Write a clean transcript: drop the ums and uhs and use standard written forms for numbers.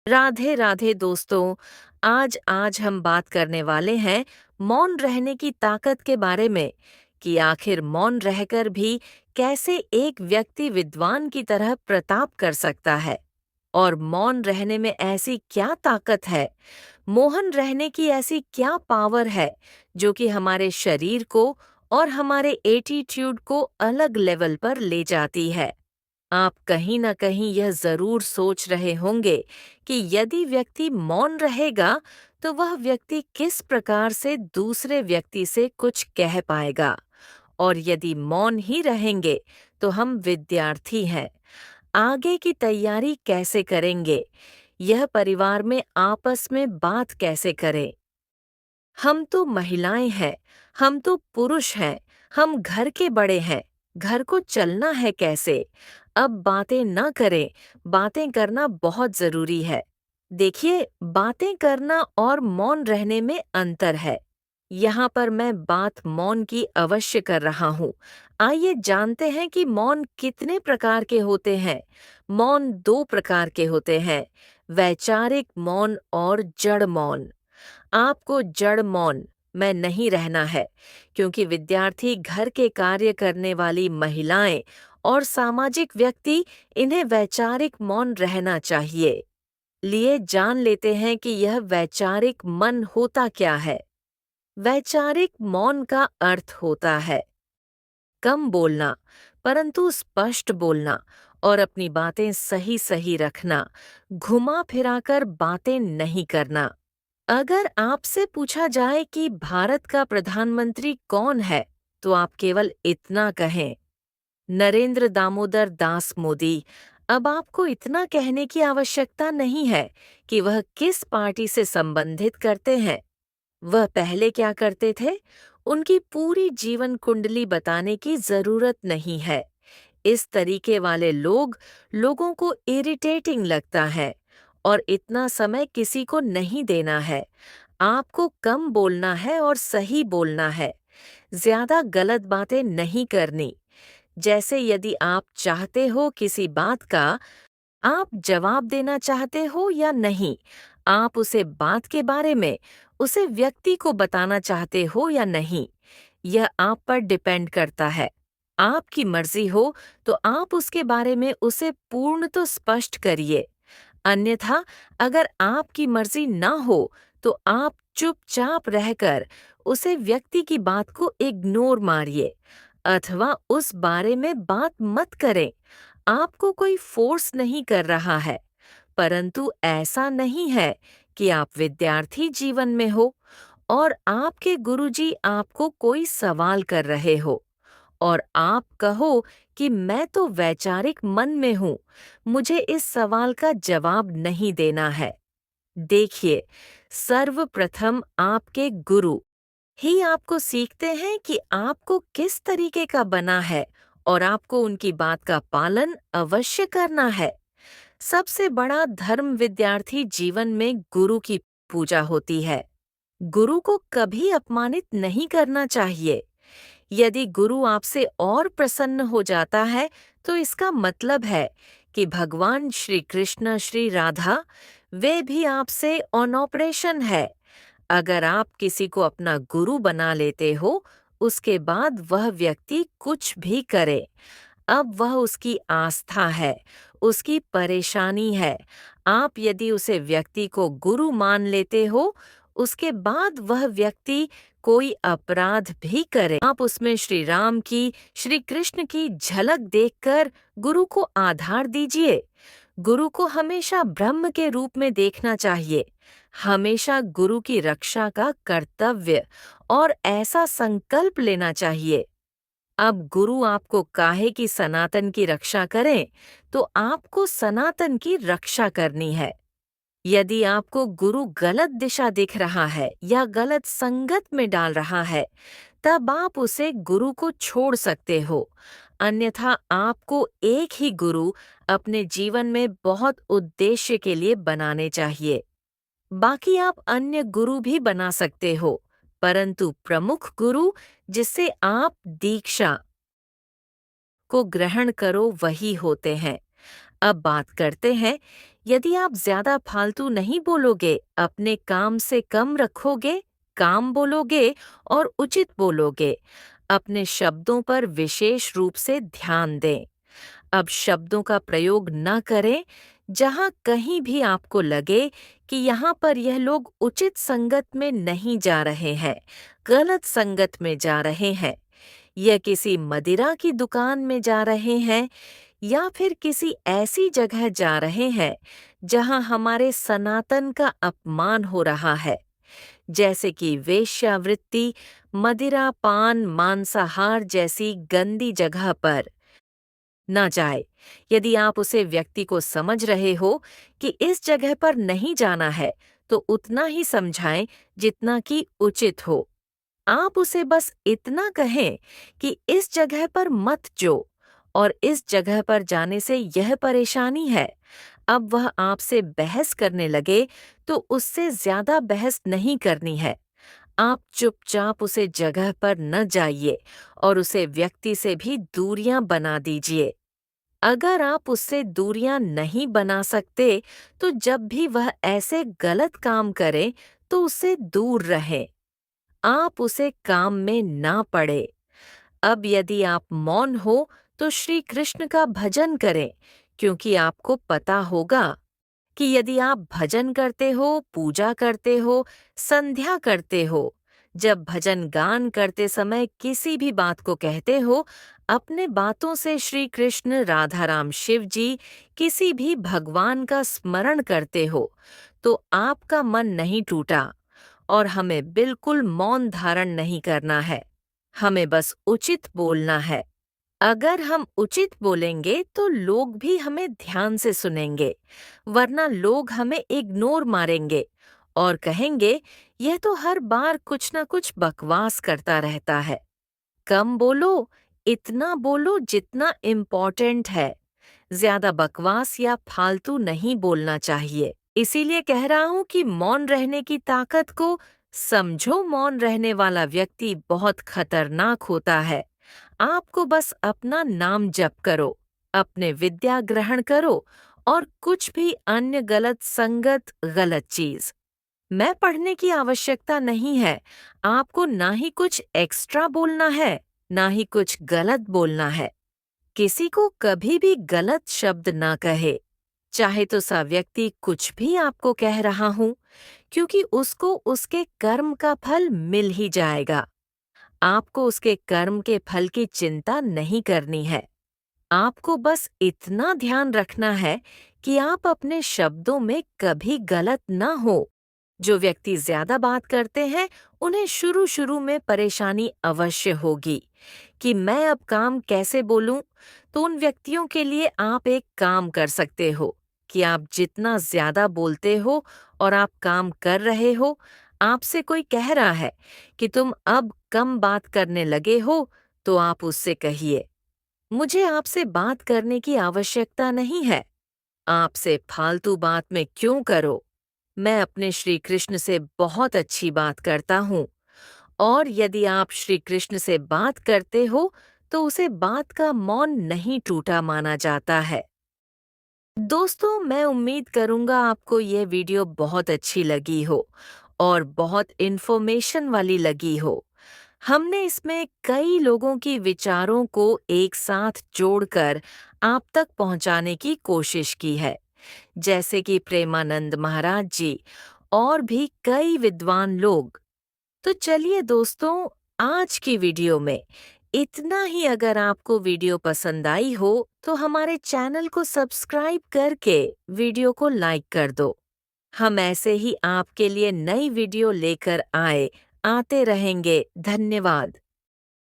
राधे राधे दोस्तों। आज आज हम बात करने वाले हैं मौन रहने की ताकत के बारे में कि आखिर मौन रहकर भी कैसे एक व्यक्ति विद्वान की तरह प्रताप कर सकता है। और मौन रहने में ऐसी क्या ताकत है, मौन रहने की ऐसी क्या पावर है जो कि हमारे शरीर को और हमारे एटीट्यूड को अलग लेवल पर ले जाती है। आप कहीं न कहीं यह ज़रूर सोच रहे होंगे कि यदि व्यक्ति मौन रहेगा, तो वह व्यक्ति किस प्रकार से दूसरे व्यक्ति से कुछ कह पाएगा। और यदि मौन ही रहेंगे, तो हम विद्यार्थी हैं। आगे की तैयारी कैसे करेंगे? यह परिवार में आपस में बात कैसे करें? हम तो महिलाएं हैं, हम तो पुरुष हैं, हम घर के बड़े हैं, घर को चलना है कैसे? अब बातें न करें, बातें करना बहुत जरूरी है। देखिए, बातें करना और मौन रहने में अंतर है। यहाँ पर मैं बात मौन की अवश्य कर रहा हूँ। आइए जानते हैं कि मौन कितने प्रकार के होते हैं। मौन दो प्रकार के होते हैं, वैचारिक मौन और जड़ मौन। आपको जड़ मौन में नहीं रहना है, क्योंकि विद्यार्थी, घर के कार्य करने वाली महिलाएं और सामाजिक व्यक्ति, इन्हें वैचारिक मौन रहना चाहिए। लिए जान लेते हैं कि यह वैचारिक मन होता क्या है। वैचारिक मौन का अर्थ होता है कम बोलना, परंतु स्पष्ट बोलना और अपनी बातें सही सही रखना, घुमा फिराकर बातें नहीं करना। अगर आपसे पूछा जाए कि भारत का प्रधानमंत्री कौन है, तो आप केवल इतना कहें, नरेंद्र दामोदर दास मोदी। अब आपको इतना कहने की आवश्यकता नहीं है कि वह किस पार्टी से संबंधित करते हैं। वह पहले क्या करते थे, उनकी पूरी जीवन कुंडली बताने की जरूरत नहीं है। इस तरीके वाले लोगों को इरिटेटिंग लगता है। और इतना समय किसी को नहीं देना है। आपको कम बोलना है और सही बोलना है। ज्यादा गलत बातें नहीं करनी। जैसे यदि आप चाहते हो किसी बात का, आप जवाब देना चाहते हो या नहीं, आप उसे बात के बारे में उसे व्यक्ति को बताना चाहते हो या नहीं, यह आप पर डिपेंड करता है। आपकी मर्जी हो तो आप उसके बारे में उसे पूर्ण तो स्पष्ट करिए। अन्यथा, अगर आपकी मर्जी ना हो, तो आप चुपचाप रहकर उसे व्यक्ति की बात को इग्नोर मारिए अथवा उस बारे में बात मत करें। आपको कोई फोर्स नहीं कर रहा है, परंतु ऐसा नहीं है कि आप विद्यार्थी जीवन में हो और आपके गुरुजी आपको कोई सवाल कर रहे हो और आप कहो कि मैं तो वैचारिक मन में हूँ, मुझे इस सवाल का जवाब नहीं देना है। देखिए, सर्वप्रथम आपके गुरु ही आपको सीखते हैं कि आपको किस तरीके का बना है और आपको उनकी बात का पालन अवश्य करना है। सबसे बड़ा धर्म विद्यार्थी जीवन में गुरु की पूजा होती है। गुरु को कभी अपमानित नहीं करना चाहिए। यदि गुरु आपसे और प्रसन्न हो जाता है, तो इसका मतलब है कि भगवान श्री कृष्ण, श्री राधा, वे भी आपसे ऑन ऑपरेशन है। अगर आप किसी को अपना गुरु बना लेते हो, उसके बाद वह व्यक्ति कुछ भी करे, अब वह उसकी आस्था है, उसकी परेशानी है। आप यदि उसे व्यक्ति को गुरु मान लेते हो, उसके बाद वह व्यक्ति कोई अपराध भी करे, आप उसमें श्री राम की, श्री कृष्ण की झलक देखकर गुरु को आधार दीजिए। गुरु को हमेशा ब्रह्म के रूप में देखना चाहिए, हमेशा गुरु की रक्षा का कर्तव्य और ऐसा संकल्प लेना चाहिए। अब गुरु आपको काहे की सनातन की रक्षा करें, तो आपको सनातन की रक्षा करनी है। यदि आपको गुरु गलत दिशा दिख रहा है या गलत संगत में डाल रहा है, तब आप उसे गुरु को छोड़ सकते हो। अन्यथा आपको एक ही गुरु अपने जीवन में बहुत उद्देश्य के लिए बनाने चाहिए। बाकी आप अन्य गुरु भी बना सकते हो, परंतु प्रमुख गुरु जिससे आप दीक्षा को ग्रहण करो, वही होते हैं। अब बात करते हैं, यदि आप ज्यादा फालतू नहीं बोलोगे, अपने काम से कम रखोगे, काम बोलोगे और उचित बोलोगे, अपने शब्दों पर विशेष रूप से ध्यान दें। अब शब्दों का प्रयोग न करें जहां कहीं भी आपको लगे कि यहाँ पर यह लोग उचित संगत में नहीं जा रहे हैं, गलत संगत में जा रहे हैं, या किसी मदिरा की दुकान में जा रहे हैं, या फिर किसी ऐसी जगह जा रहे हैं जहां हमारे सनातन का अपमान हो रहा है, जैसे कि वेश्यावृत्ति, मदिरा पान, मांसाहार जैसी गंदी जगह पर न जाए। यदि आप उसे व्यक्ति को समझ रहे हो कि इस जगह पर नहीं जाना है, तो उतना ही समझाएं जितना कि उचित हो। आप उसे बस इतना कहें कि इस जगह पर मत जो, और इस जगह पर जाने से यह परेशानी है। अब वह आपसे बहस करने लगे तो उससे ज्यादा बहस नहीं करनी है। आप चुपचाप उसे जगह पर न जाइए और उसे व्यक्ति से भी दूरियां बना दीजिए। अगर आप उससे दूरियां नहीं बना सकते, तो जब भी वह ऐसे गलत काम करे तो उससे दूर रहें। आप उसे काम में ना पड़े। अब यदि आप मौन हो तो श्री कृष्ण का भजन करें, क्योंकि आपको पता होगा कि यदि आप भजन करते हो, पूजा करते हो, संध्या करते हो, जब भजन गान करते समय किसी भी बात को कहते हो, अपने बातों से श्री कृष्ण, राधा राम, शिव जी, किसी भी भगवान का स्मरण करते हो, तो आपका मन नहीं टूटा। और हमें बिल्कुल मौन धारण नहीं करना है, हमें बस उचित बोलना है। अगर हम उचित बोलेंगे तो लोग भी हमें ध्यान से सुनेंगे, वरना लोग हमें इग्नोर मारेंगे और कहेंगे यह तो हर बार कुछ ना कुछ बकवास करता रहता है। कम बोलो, इतना बोलो जितना इम्पोर्टेंट है। ज्यादा बकवास या फालतू नहीं बोलना चाहिए। इसीलिए कह रहा हूं कि मौन रहने की ताकत को समझो। मौन रहने वाला व्यक्ति बहुत खतरनाक होता है। आपको बस अपना नाम जप करो, अपने विद्या ग्रहण करो और कुछ भी अन्य गलत संगत, गलत चीज मैं पढ़ने की आवश्यकता नहीं है। आपको ना ही कुछ एक्स्ट्रा बोलना है, ना ही कुछ गलत बोलना है। किसी को कभी भी गलत शब्द ना कहे, चाहे तो सा व्यक्ति कुछ भी आपको कह रहा हूं, क्योंकि उसको उसके कर्म का फल मिल ही जाएगा। आपको उसके कर्म के फल की चिंता नहीं करनी है। आपको बस इतना ध्यान रखना है कि आप अपने शब्दों में कभी गलत ना हो। जो व्यक्ति ज्यादा बात करते हैं, उन्हें शुरू शुरू में परेशानी अवश्य होगी कि मैं अब काम कैसे बोलूं। तो उन व्यक्तियों के लिए आप एक काम कर सकते हो कि आप जितना ज्यादा बोलते हो और आप काम कर रहे हो, आपसे कोई कह रहा है कि तुम अब कम बात करने लगे हो, तो आप उससे कहिए, मुझे आपसे बात करने की आवश्यकता नहीं है। आपसे फालतू बात में क्यों करो? मैं अपने श्री कृष्ण से बहुत अच्छी बात करता हूँ। और यदि आप श्री कृष्ण से बात करते हो, तो उसे बात का मौन नहीं टूटा माना जाता है। दोस्तों, मैं उम्मीद करूंगा आपको यह वीडियो बहुत अच्छी लगी हो और बहुत इन्फॉर्मेशन वाली लगी हो। हमने इसमें कई लोगों की विचारों को एक साथ जोड़कर आप तक पहुंचाने की कोशिश की है, जैसे कि प्रेमानंद महाराज जी और भी कई विद्वान लोग। तो चलिए दोस्तों, आज की वीडियो में इतना ही। अगर आपको वीडियो पसंद आई हो तो हमारे चैनल को सब्सक्राइब करके वीडियो को लाइक कर दो। हम ऐसे ही आपके लिए नई वीडियो लेकर आते रहेंगे। धन्यवाद।